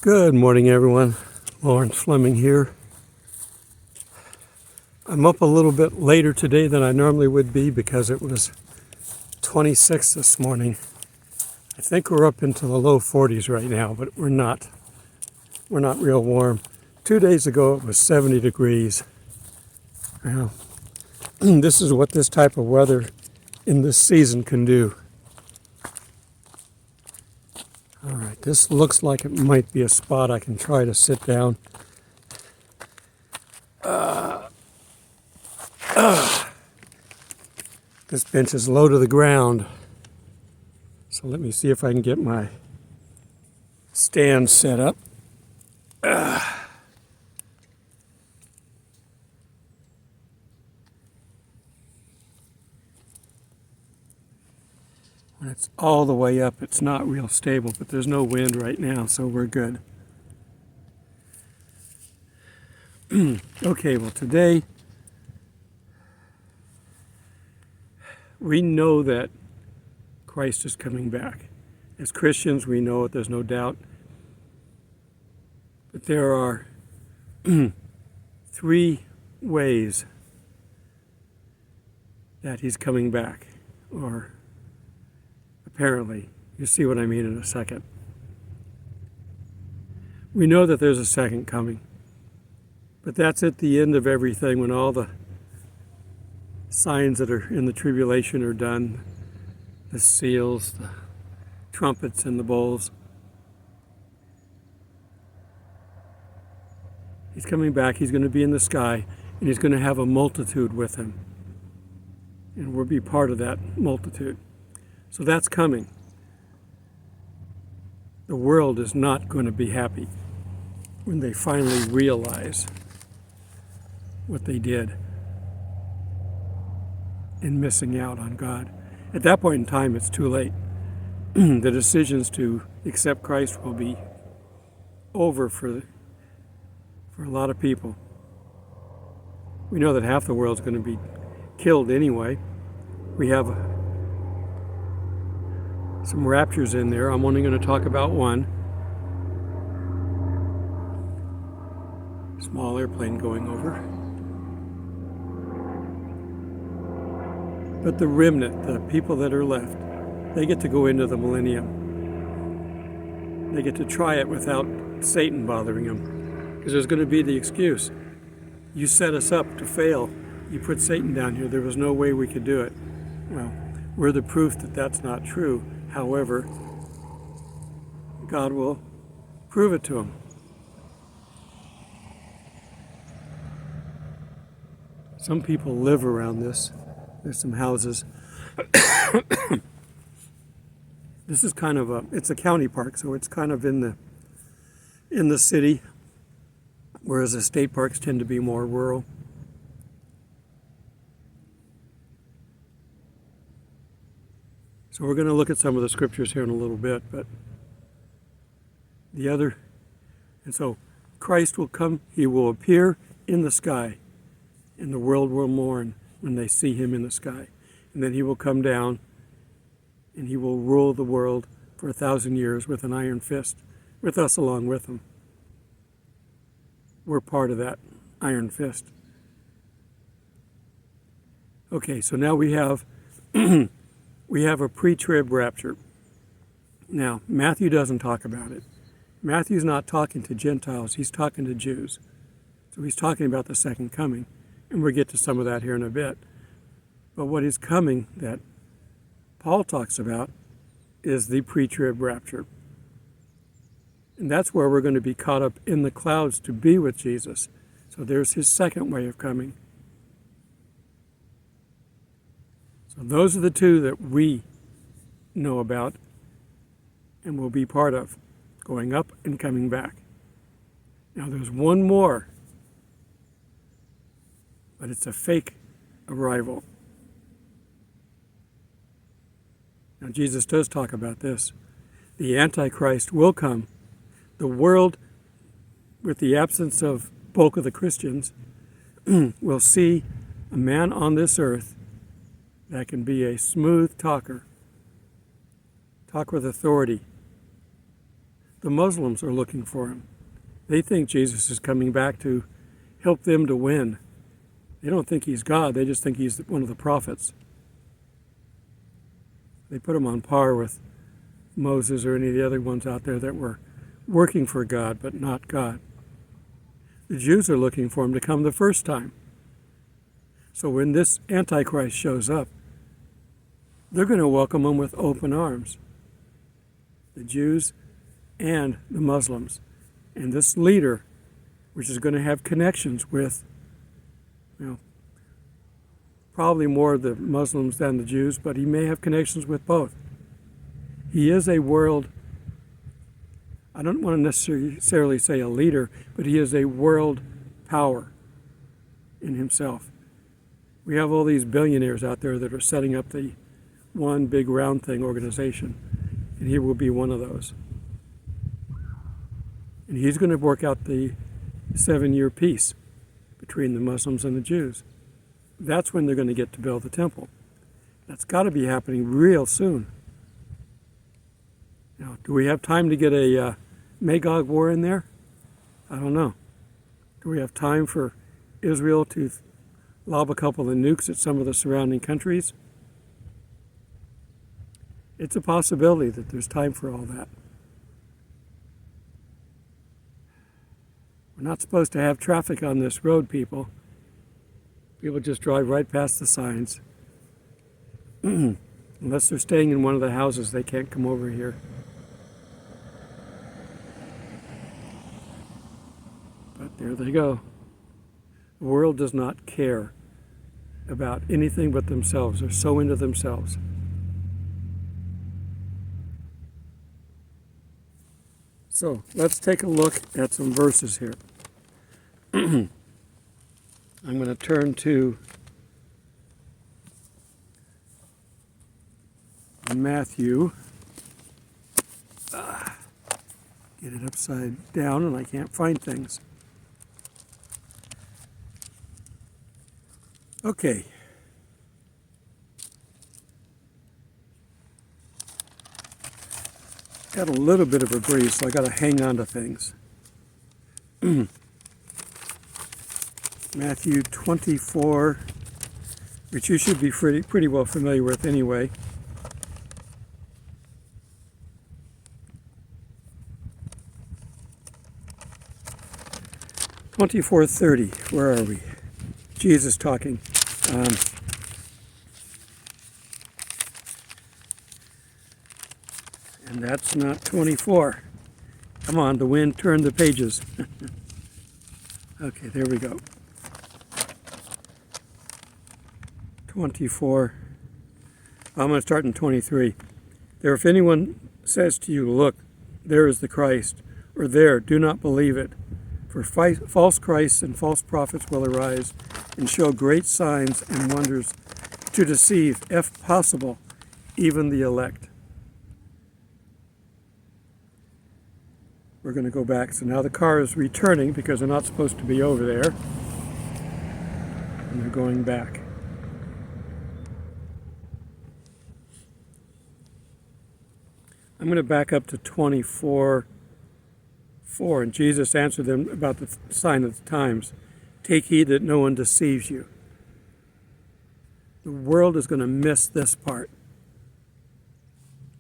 Good morning, everyone. Thomas Fleming here. I'm up a little bit later today than I normally would be because it was 26 this morning. I think we're up into the low 40s right now, but we're not. We're not real warm. 2 days ago it was 70 degrees. Well, this is what this type of weather in this season can do. All right, this looks like it might be a spot I can try to sit down. This bench is low to the ground, so let me see if I can get my stand set up. When it's all the way up, it's not real stable, but there's no wind right now, so we're good. Okay, well today, we know that Christ is coming back. As Christians, we know it, there's no doubt. But there are 3 ways that he's coming back, or apparently. You'll see what I mean in a second. We know that there's a second coming, but that's at the end of everything, when all the signs that are in the tribulation are done, the seals, the trumpets, and the bowls. He's coming back. He's going to be in the sky, and he's going to have a multitude with him, and we'll be part of that multitude. So that's coming. The world is not going to be happy when they finally realize what they did in missing out on God. At that point in time, it's too late. The decisions to accept Christ will be over for a lot of people. We know that half the world's going to be killed anyway. We have some raptures in there. I'm only going to talk about one. Small airplane going over. But the remnant, the people that are left, they get to go into the millennium. They get to try it without Satan bothering them. Because there's going to be the excuse. You set us up to fail. You put Satan down here. There was no way we could do it. Well, we're the proof that that's not true. However, God will prove it to them. Some people live around this. There's some houses. This is kind of it's a county park, so it's kind of in the city, whereas the state parks tend to be more rural. So we're going to look at some of the scriptures here in a little bit, but and so Christ will come, he will appear in the sky, and the world will mourn when they see him in the sky. And then he will come down, and he will rule the world for 1,000 years with an iron fist, with us along with him. We're part of that iron fist. Okay, so now we have we have a pre-trib rapture. Now, Matthew doesn't talk about it. Matthew's not talking to Gentiles, he's talking to Jews. So he's talking about the second coming, and we'll get to some of that here in a bit. But what is coming that Paul talks about is the pre-trib rapture. And that's where we're going to be caught up in the clouds to be with Jesus. So there's his second way of coming. So those are the 2 that we know about and will be part of, going up and coming back. Now there's one more, but it's a fake arrival. Now Jesus does talk about this. The Antichrist will come. The world, with the absence of bulk of the Christians, will see a man on this earth that can be a smooth talker, talk with authority, The Muslims are looking for him. They think Jesus is coming back to help them to win. They don't think he's God. They just think he's one of the prophets. They put him on par with Moses or any of the other ones out there that were working for God, but not God. The Jews are looking for him to come the first time. So when this Antichrist shows up, they're going to welcome him with open arms. The Jews and the Muslims. And this leader, which is going to have connections with, probably more the Muslims than the Jews, but he may have connections with both. He is a world, I don't want to necessarily say a leader, but he is a world power in himself. We have all these billionaires out there that are setting up the One Big Round Thing organization, and he will be one of those. And he's going to work out the 7-year peace between the Muslims and the Jews. That's when they're going to get to build the temple. That's got to be happening real soon. Now, do we have time to get a Magog war in there? I don't know. Do we have time for Israel to lob a couple of nukes at some of the surrounding countries? It's a possibility that there's time for all that. We're not supposed to have traffic on this road, people. People just drive right past the signs. Unless they're staying in one of the houses, they can't come over here. But there they go. The world does not care about anything but themselves. They're so into themselves. So let's take a look at some verses here. I'm going to turn to Matthew. Get it upside down and I can't find things. Okay. Got a little bit of a breeze, so I got to hang on to things. Matthew 24, which you should be pretty well familiar with anyway. $24:30. Where are we? Jesus talking. And that's not 24. Come on, the wind turned the pages. Okay, there we go. 24. I'm going to start in 23. There, if anyone says to you, look, there is the Christ, or there, do not believe it. For false Christs and false prophets will arise and show great signs and wonders to deceive, if possible, even the elect. We're going to go back. So now the car is returning because they're not supposed to be over there. And they're going back. I'm going to back up to 24:4. And Jesus answered them about the sign of the times. Take heed that no one deceives you. The world is going to miss this part.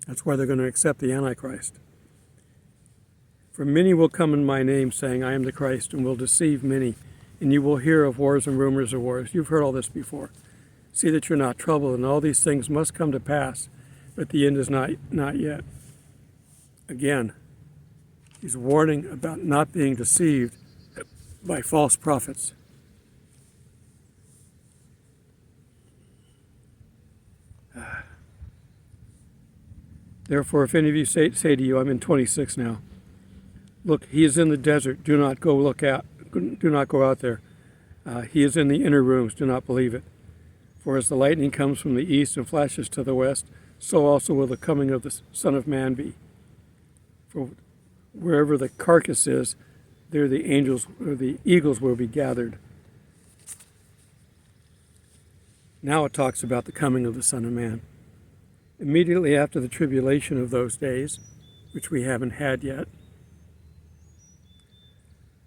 That's why they're going to accept the Antichrist. For many will come in my name, saying, I am the Christ, and will deceive many. And you will hear of wars and rumors of wars. You've heard all this before. See that you're not troubled, and all these things must come to pass, but the end is not yet. Again, he's warning about not being deceived by false prophets. Therefore, if any of you say to you, I'm in 26 now, look, he is in the desert, do not go out there. He is in the inner rooms, do not believe it. For as the lightning comes from the east and flashes to the west, so also will the coming of the Son of Man be. For wherever the carcass is, there the angels or the eagles will be gathered. Now it talks about the coming of the Son of Man. Immediately after the tribulation of those days, which we haven't had yet,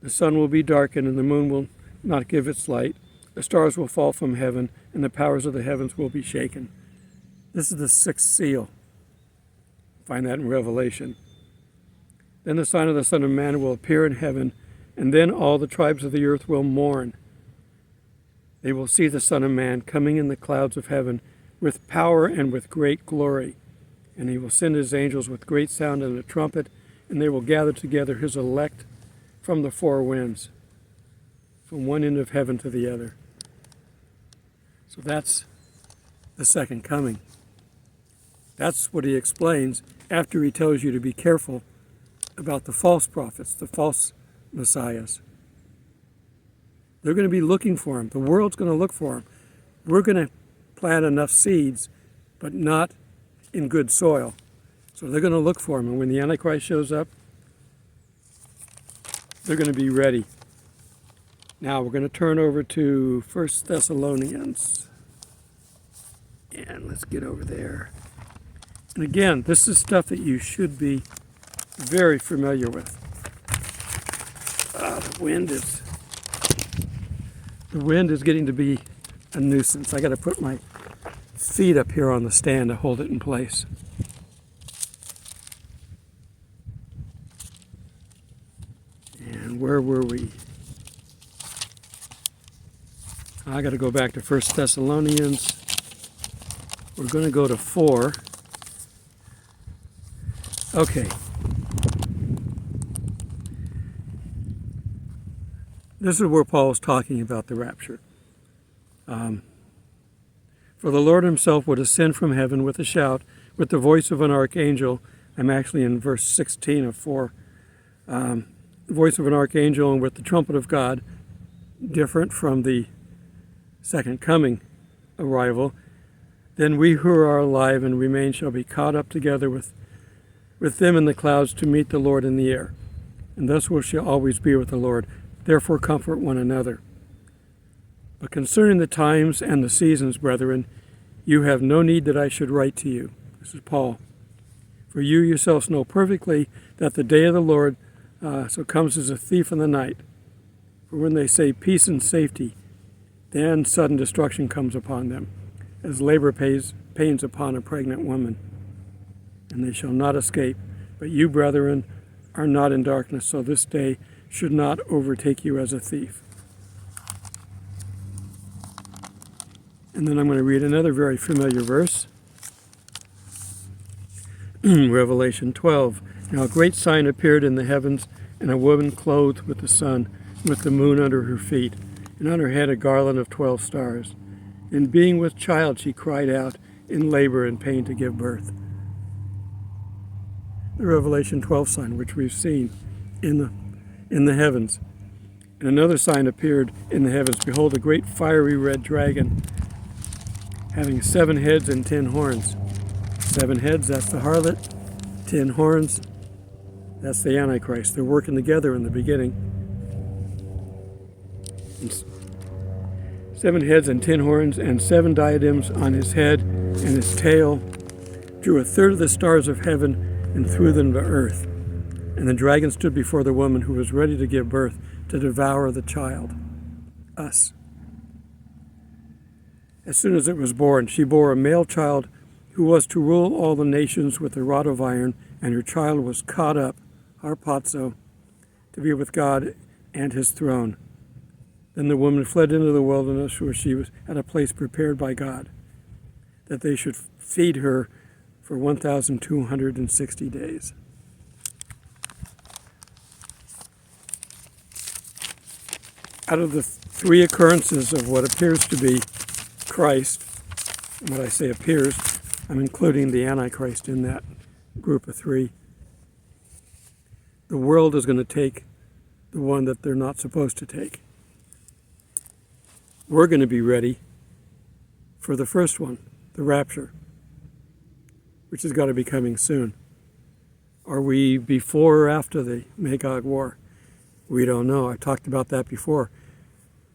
The sun will be darkened, and the moon will not give its light. The stars will fall from heaven, and the powers of the heavens will be shaken. This is the sixth seal. Find that in Revelation. Then the sign of the Son of Man will appear in heaven, and then all the tribes of the earth will mourn. They will see the Son of Man coming in the clouds of heaven with power and with great glory. And he will send his angels with great sound and a trumpet, and they will gather together his elect from the four winds, from one end of heaven to the other. So that's the second coming. That's what he explains after he tells you to be careful about the false prophets, the false messiahs. They're going to be looking for him. The world's going to look for him. We're going to plant enough seeds, but not in good soil. So they're going to look for him. And when the Antichrist shows up, they're going to be ready. Now we're going to turn over to 1 Thessalonians. And let's get over there. And again, this is stuff that you should be very familiar with. The wind is getting to be a nuisance. I got to put my feet up here on the stand to hold it in place. And where were we? I got to go back to 1 Thessalonians. We're going to go to 4. Okay. This is where Paul is talking about the rapture. For the Lord himself would ascend from heaven with a shout, with the voice of an archangel. I'm actually in verse 16 of 4. The voice of an archangel and with the trumpet of God, different from the second coming arrival. Then we who are alive and remain shall be caught up together with them in the clouds to meet the Lord in the air. And thus we shall always be with the Lord. Therefore comfort one another. But concerning the times and the seasons, brethren, you have no need that I should write to you. This is Paul. For you yourselves know perfectly that the day of the Lord so comes as a thief in the night. For when they say peace and safety, then sudden destruction comes upon them, as labor pains upon a pregnant woman. And they shall not escape. But you, brethren, are not in darkness, so this day should not overtake you as a thief. And then I'm going to read another very familiar verse. Revelation 12. Now a great sign appeared in the heavens, and a woman clothed with the sun, with the moon under her feet, and on her head a garland of 12 stars. And being with child, she cried out in labor and pain to give birth. The Revelation 12 sign, which we've seen in the heavens. And another sign appeared in the heavens. Behold, a great fiery red dragon, having 7 heads and 10 horns. 7 heads, that's the harlot. 10 horns, that's the Antichrist. They're working together in the beginning. And 7 heads and 10 horns, and 7 diadems on his head, and his tail drew a third of the stars of heaven and threw them to earth. And the dragon stood before the woman who was ready to give birth to devour the child, us. As soon as it was born, she bore a male child who was to rule all the nations with a rod of iron, and her child was caught up, harpazo, to be with God and his throne. Then the woman fled into the wilderness, where she was at a place prepared by God, that they should feed her for 1,260 days. Out of the 3 occurrences of what appears to be Christ, and when I say appears, I'm including the Antichrist in that group of 3. The world is going to take the one that they're not supposed to take. We're going to be ready for the first one, the rapture, which has got to be coming soon. Are we before or after the Magog War? We don't know. I talked about that before.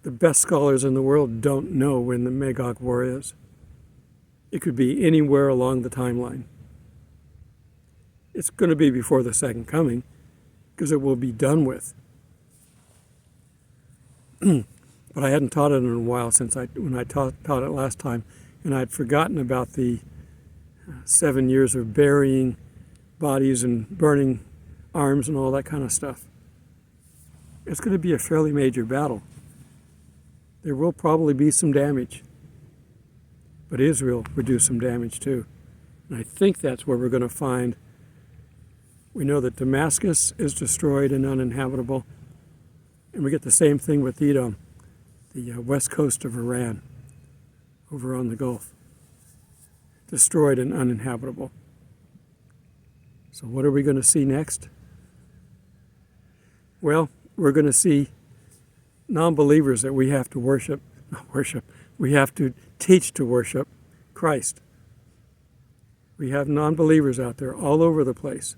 The best scholars in the world don't know when the Magog War is. It could be anywhere along the timeline. It's going to be before the second coming, because it will be done with. but I hadn't taught it in a while when I taught it last time, and I'd forgotten about the 7 years of burying bodies and burning arms and all that kind of stuff. It's going to be a fairly major battle. There will probably be some damage, but Israel will do some damage too. And I think that's where we're going to find. We know that Damascus is destroyed and uninhabitable, and we get the same thing with Edom, the west coast of Iran, over on the Gulf, destroyed and uninhabitable. So what are we going to see next? Well, we're going to see non-believers that we have to we have to teach to worship Christ. We have non-believers out there all over the place.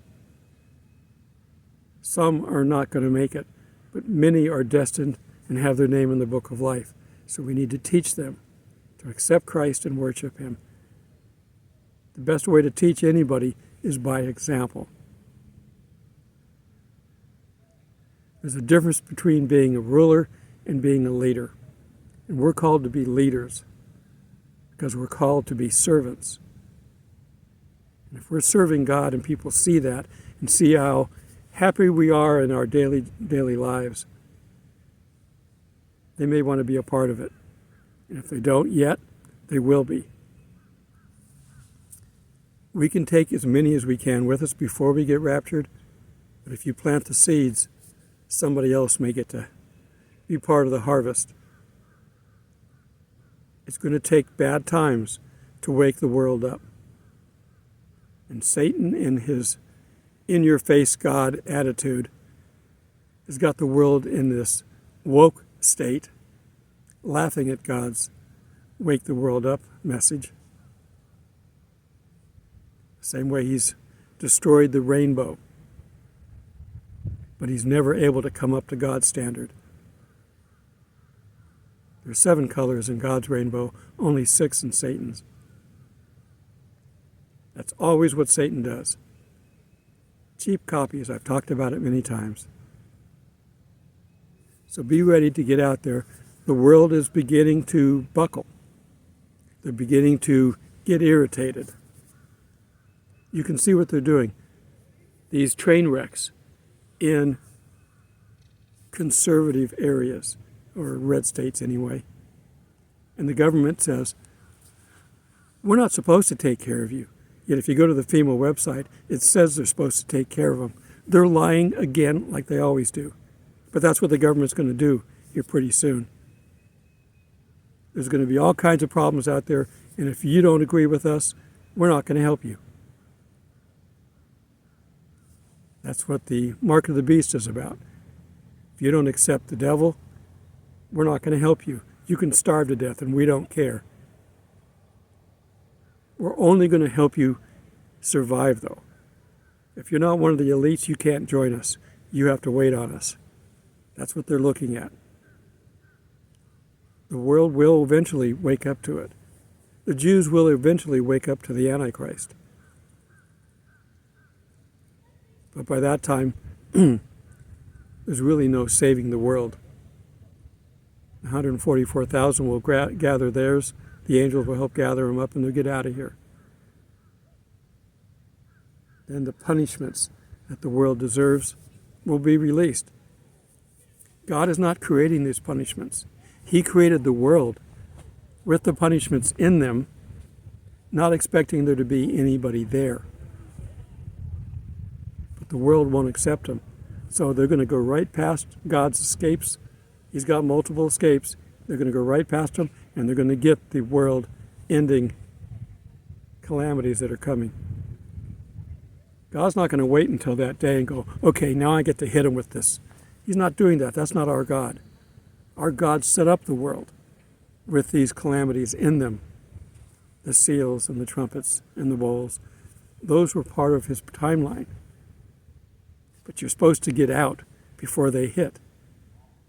Some are not going to make it, but many are destined and have their name in the book of life. So we need to teach them to accept Christ and worship Him. The best way to teach anybody is by example. There's a difference between being a ruler and being a leader. And we're called to be leaders because we're called to be servants. And if we're serving God and people see that and see how happy we are in our daily lives, they may want to be a part of it. And if they don't yet, they will be. We can take as many as we can with us before we get raptured, but if you plant the seeds, somebody else may get to be part of the harvest. It's going to take bad times to wake the world up. And Satan, in his in-your-face God attitude, has got the world in this woke state, laughing at God's wake the world up message. Same way he's destroyed the rainbow, but he's never able to come up to God's standard. There are 7 colors in God's rainbow, only 6 in Satan's. That's always what Satan does. Cheap copies, I've talked about it many times. So be ready to get out there. The world is beginning to buckle. They're beginning to get irritated. You can see what they're doing. These train wrecks in conservative areas, or red states anyway. And the government says, we're not supposed to take care of you. Yet if you go to the FEMA website, it says they're supposed to take care of them. They're lying again like they always do. But that's what the government's going to do here pretty soon. There's going to be all kinds of problems out there, and if you don't agree with us, we're not going to help you. That's what the mark of the beast is about. If you don't accept the devil, we're not going to help you. You can starve to death, and we don't care. We're only going to help you survive, though. If you're not one of the elites, you can't join us. You have to wait on us. That's what they're looking at. The world will eventually wake up to it. The Jews will eventually wake up to the Antichrist. But by that time, there's really no saving the world. 144,000 will gather theirs. The angels will help gather them up and they'll get out of here. Then the punishments that the world deserves will be released. God is not creating these punishments. He created the world with the punishments in them, not expecting there to be anybody there. But the world won't accept them. So they're going to go right past God's escapes. He's got multiple escapes. They're going to go right past them, and they're going to get the world-ending calamities that are coming. God's not going to wait until that day and go, okay, now I get to hit him with this. He's not doing that. That's not our God. Our God set up the world with these calamities in them. The seals and the trumpets and the bowls. Those were part of his timeline. But you're supposed to get out before they hit.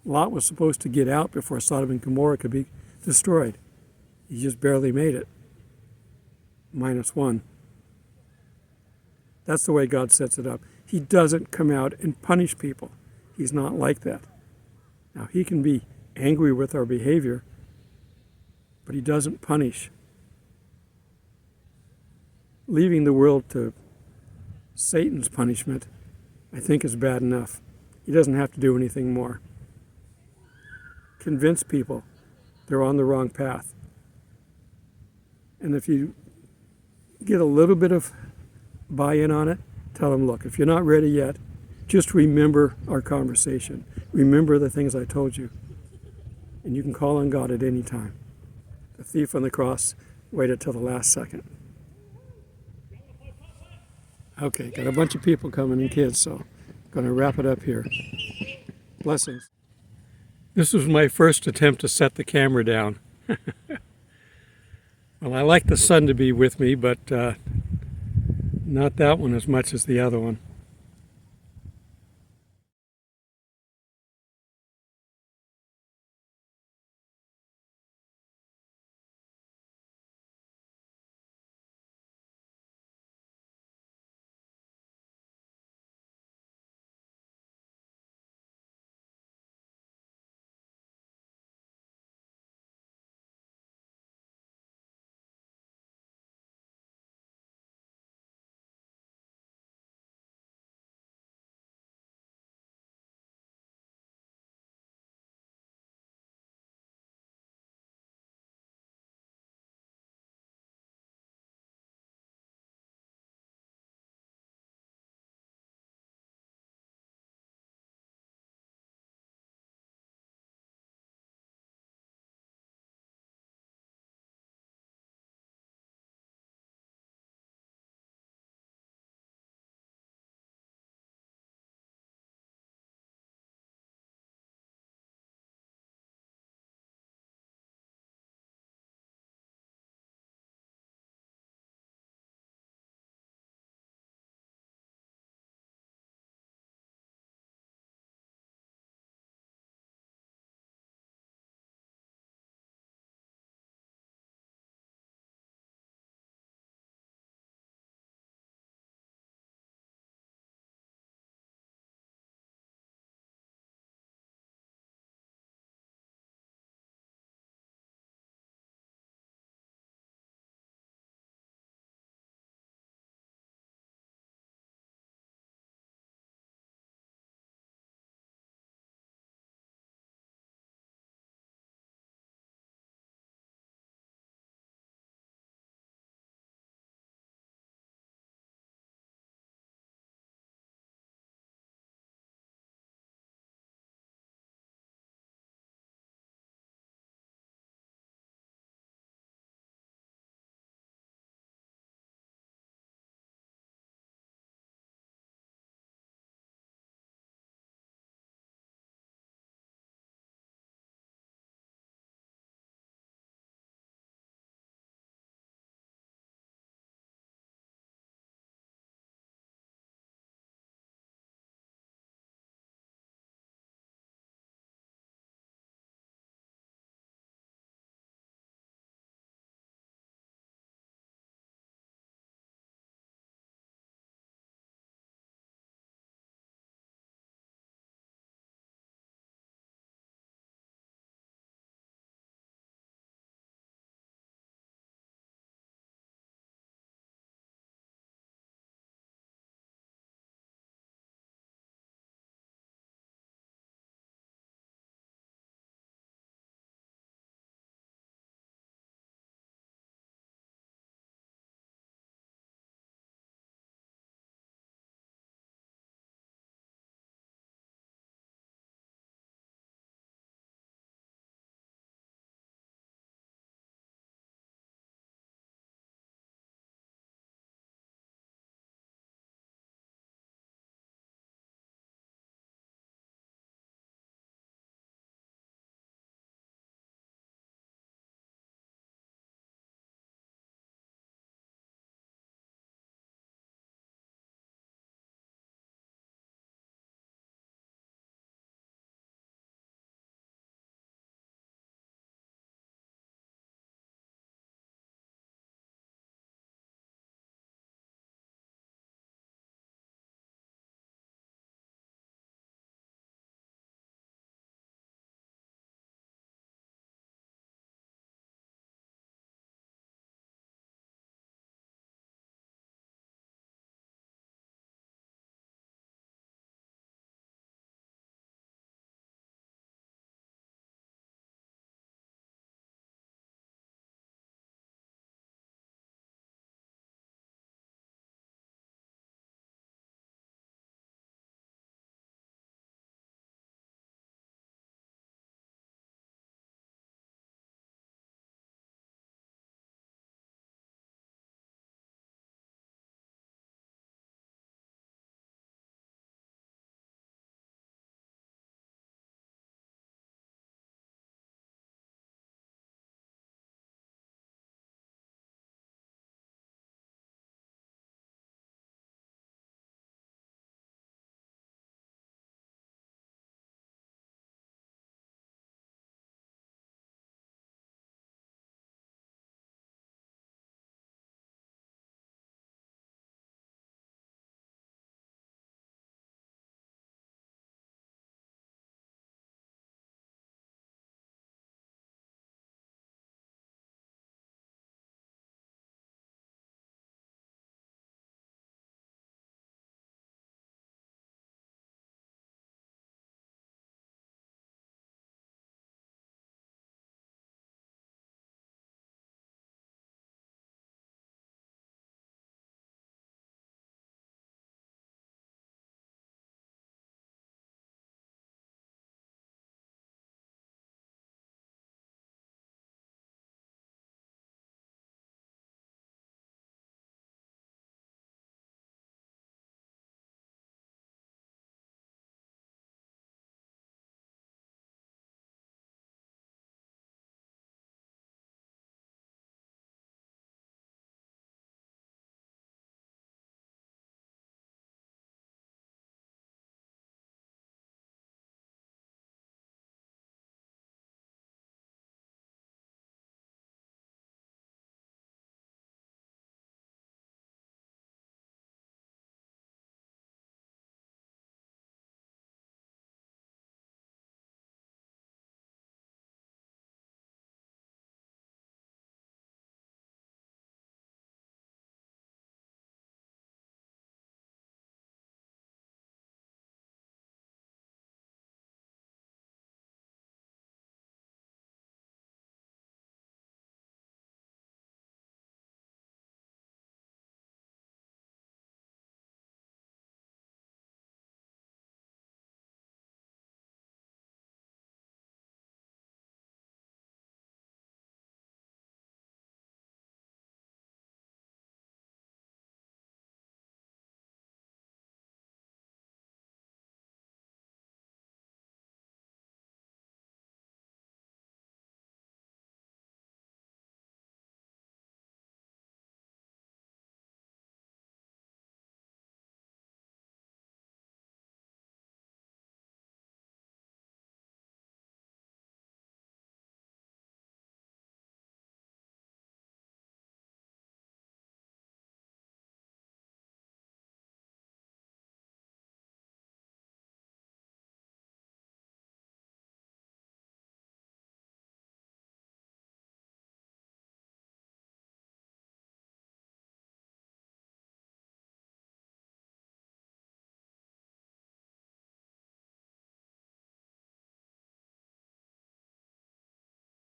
Lot was supposed to get out before Sodom and Gomorrah could be destroyed. He just barely made it. -1. That's the way God sets it up. He doesn't come out and punish people. He's not like that. Now, he can be angry with our behavior, but he doesn't punish. Leaving the world to Satan's punishment, I think, is bad enough. He doesn't have to do anything more. Convince people they're on the wrong path. And if you get a little bit of buy-in on it, tell them, look, if you're not ready yet, just remember our conversation. Remember the things I told you. And you can call on God at any time. The thief on the cross waited till the last second. Okay, got a bunch of people coming and kids, so I'm going to wrap it up here. Blessings. This was my first attempt to set the camera down. Well, I like the sun to be with me, but not that one as much as the other one.